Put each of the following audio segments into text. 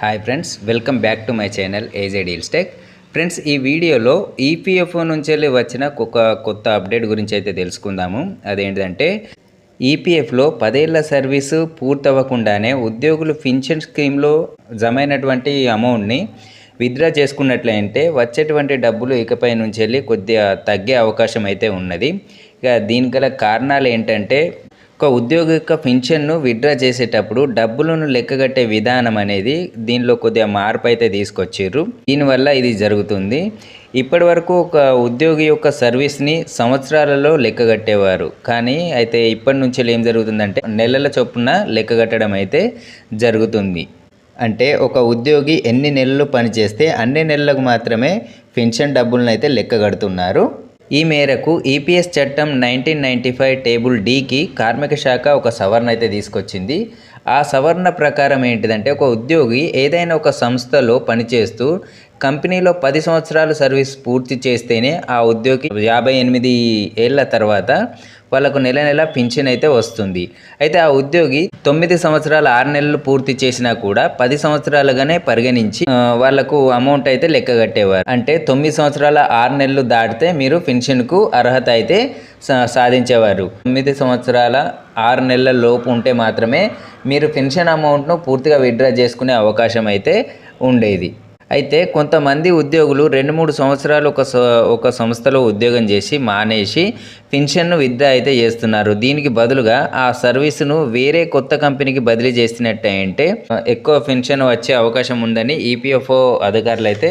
Hi friends, welcome back to my channel ఏజే deals tech. Friends, ఈ వీడియోలో EPFO నుంచి వచ్చిన కొత్త అప్డేట్ గురించి అయితే తెలుసుకుందాము. అదేంటంటే ఈపీఎఫ్లో 10 ఏళ్ల సర్వీసు పూర్తవ్వకుండానే ఉద్యోగులు పింఛన్ స్కీమ్లో జమైనటువంటి అమౌంట్ని విత్డ్రా చేసుకున్నట్లయితే వచ్చేటువంటి డబ్బులు ఇకపై నుంచి కొద్దిగా తగ్గే అవకాశం అయితే ఉన్నది. ఇక దీనికి గల కారణాలు ఏంటంటే ఒక ఉద్యోగి యొక్క పింఛన్ను విత్డ్రా చేసేటప్పుడు డబ్బులను లెక్కగట్టే విధానం అనేది దీనిలో కొద్దిగా మార్పు అయితే తీసుకొచ్చారు. దీనివల్ల ఇది జరుగుతుంది. ఇప్పటి వరకు ఒక ఉద్యోగి యొక్క సర్వీస్ని సంవత్సరాలలో లెక్కగట్టేవారు, కానీ అయితే ఇప్పటి నుంచి ఏం జరుగుతుందంటే నెలల చొప్పున లెక్కగట్టడం అయితే జరుగుతుంది. అంటే ఒక ఉద్యోగి ఎన్ని నెలలు పనిచేస్తే అన్ని నెలలకు మాత్రమే పెన్షన్ డబ్బులను అయితే లెక్కగడుతున్నారు. ఈ మేరకు ఈపీఎస్ చట్టం 1995 టేబుల్ డికి కార్మిక శాఖ ఒక సవరణ అయితే తీసుకొచ్చింది. ఆ సవరణ ప్రకారం ఏంటిదంటే ఒక ఉద్యోగి ఏదైనా ఒక సంస్థలో పనిచేస్తూ కంపెనీలో 10 సంవత్సరాలు సర్వీస్ పూర్తి చేస్తేనే ఆ ఉద్యోగి 58 ఏళ్ల తర్వాత వాళ్ళకు నెల నెల పింఛన్ అయితే వస్తుంది. అయితే ఆ ఉద్యోగి 9 సంవత్సరాలు 6 నెలలు పూర్తి చేసినా కూడా 10 సంవత్సరాలుగానే పరిగణించి వాళ్ళకు అమౌంట్ అయితే లెక్క కట్టేవారు. అంటే 9 సంవత్సరాల 6 నెలలు దాటితే మీరు పెన్షన్కు అర్హత అయితే సాధించేవారు. 9 సంవత్సరాల 6 నెలల లోపు ఉంటే మాత్రమే మీరు పెన్షన్ అమౌంట్ను పూర్తిగా విత్డ్రా చేసుకునే అవకాశం అయితే ఉండేది. అయితే కొంతమంది ఉద్యోగులు 2-3 సంవత్సరాలు ఒక సంస్థలో ఉద్యోగం చేసి మానేసి పెన్షన్ను విత్డ్రా అయితే చేస్తున్నారు. దీనికి బదులుగా ఆ సర్వీసును వేరే కొత్త కంపెనీకి బదిలీ చేసినట్టయితే ఎక్కువ పెన్షన్ వచ్చే అవకాశం ఉందని ఈపీఎఫ్ఓ అధికారులు అయితే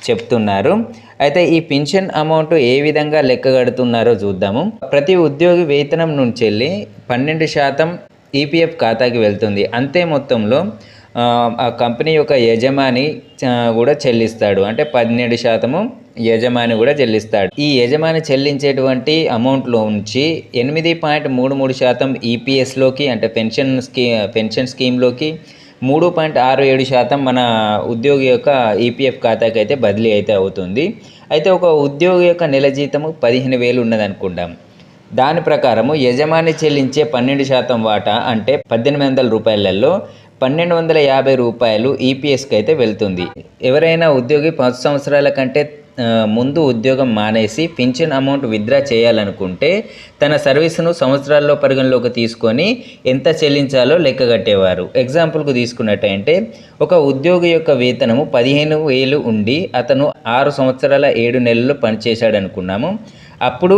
చెప్తున్నారు. అయితే ఈ పెన్షన్ అమౌంట్ ఏ విధంగా లెక్కగడుతున్నారో చూద్దాము. ప్రతి ఉద్యోగి వేతనం నుంచి 12% ఈపీఎఫ్ ఖాతాకి వెళ్తుంది. అంతే మొత్తంలో ఆ కంపెనీ యొక్క యజమాని కూడా చెల్లిస్తాడు. అంటే 12% యజమాని కూడా చెల్లిస్తాడు. ఈ యజమాని చెల్లించేటువంటి అమౌంట్లో నుంచి 8.33% ఈపీఎస్లోకి అంటే పెన్షన్ స్కీమ్లోకి 3.67% మన ఉద్యోగి యొక్క ఈపీఎఫ్ ఖాతాకి అయితే బదిలీ అయితే అవుతుంది. అయితే ఒక ఉద్యోగి యొక్క నెల జీతము 15,000 ఉన్నది అనుకుంటాం. దాని ప్రకారము యజమాని చెల్లించే 12% వాటా అంటే 1,800 రూపాయలలో 1,250 రూపాయలు ఈపీఎస్కి అయితే వెళ్తుంది. ఎవరైనా ఉద్యోగి 10 సంవత్సరాల కంటే ముందు ఉద్యోగం మానేసి పెన్షన్ అమౌంట్ విత్డ్రా చేయాలనుకుంటే తన సర్వీసును సంవత్సరాల్లో పరిగణలోకి తీసుకొని ఎంత చెల్లించాలో లెక్కగట్టేవారు. ఎగ్జాంపుల్కు తీసుకున్నట్టయితే ఒక ఉద్యోగి యొక్క వేతనము 15,000 ఉండి అతను 6 సంవత్సరాల 7 నెలలు పనిచేశాడు అనుకున్నాము. అప్పుడు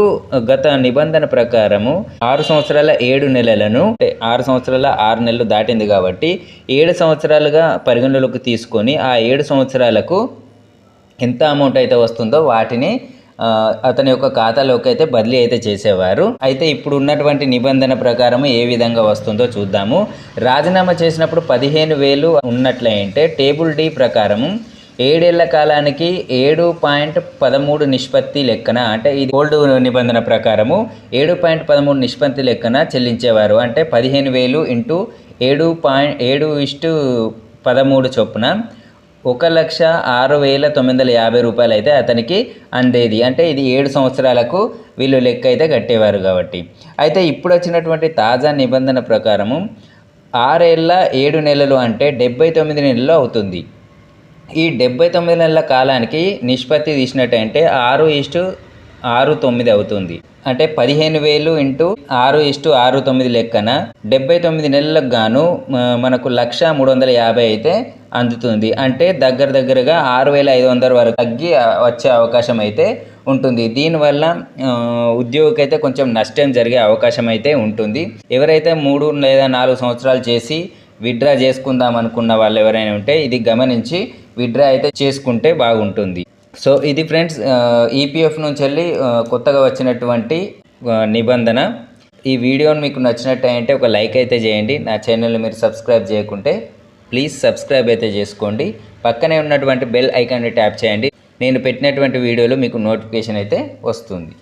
గత నిబంధన ప్రకారము 6 సంవత్సరాల 7 నెలలను 6 సంవత్సరాల 6 నెలలు దాటింది కాబట్టి 7 సంవత్సరాలుగా పరిగణలోకి తీసుకొని ఆ 7 సంవత్సరాలకు ఎంత అమౌంట్ అయితే వస్తుందో వాటిని అతని యొక్క ఖాతాలోకి అయితే బదిలీ అయితే చేసేవారు. అయితే ఇప్పుడు ఉన్నటువంటి నిబంధన ప్రకారం ఏ విధంగా వస్తుందో చూద్దాము. రాజీనామా చేసినప్పుడు 15,000 ఉన్నట్లయితే టేబుల్ డి ప్రకారము 7 ఏళ్ల కాలానికి 7.13 నిష్పత్తి లెక్కన అంటే ఇది ఓల్డ్ నిబంధన ప్రకారము 7.13 నిష్పత్తి లెక్కన చెల్లించేవారు. అంటే 15,000 ఇంటూ 7:13 చొప్పున 1,06,950 రూపాయలు అయితే అతనికి అందేది. అంటే ఇది 7 సంవత్సరాలకు వీళ్ళు లెక్క అయితే కట్టేవారు కాబట్టి. అయితే ఇప్పుడు వచ్చినటువంటి తాజా నిబంధన ప్రకారము 6 ఏళ్ళ 7 నెలలు అంటే 79 నెలలు అవుతుంది. ఈ 79 నెలల కాలానికి నిష్పత్తి తీసినట్టంటే 6:69 అవుతుంది. అంటే 15,000 ఇంటూ 6:69 లెక్కన 79 నెలలకు గాను మనకు 1,03,50 అయితే అందుతుంది. అంటే దగ్గరగా 6,500 వరకు తగ్గి వచ్చే అవకాశం అయితే ఉంటుంది. దీనివల్ల ఉద్యోగికి అయితే కొంచెం నష్టం జరిగే అవకాశం అయితే ఉంటుంది. ఎవరైతే 3 లేదా 4 సంవత్సరాలు చేసి విత్డ్రా చేసుకుందాం అనుకున్న వాళ్ళు ఎవరైనా ఉంటే ఇది గమనించి విత్డ్రా అయితే చేసుకుంటే బాగుంటుంది. సో ఇది ఫ్రెండ్స్ ఈపీఎఫ్ నుంచి కొత్తగా వచ్చినటువంటి నిబంధన. ఈ వీడియోని మీకు నచ్చినట్టయితే ఒక లైక్ అయితే చేయండి. నా ఛానల్ని మీరు సబ్స్క్రైబ్ చేయకుంటే ప్లీజ్ సబ్స్క్రైబ్ అయితే చేసుకోండి. పక్కనే ఉన్నటువంటి బెల్ ఐకాన్ని ట్యాప్ చేయండి. నేను పెట్టినటువంటి వీడియోలు మీకు నోటిఫికేషన్ అయితే వస్తుంది.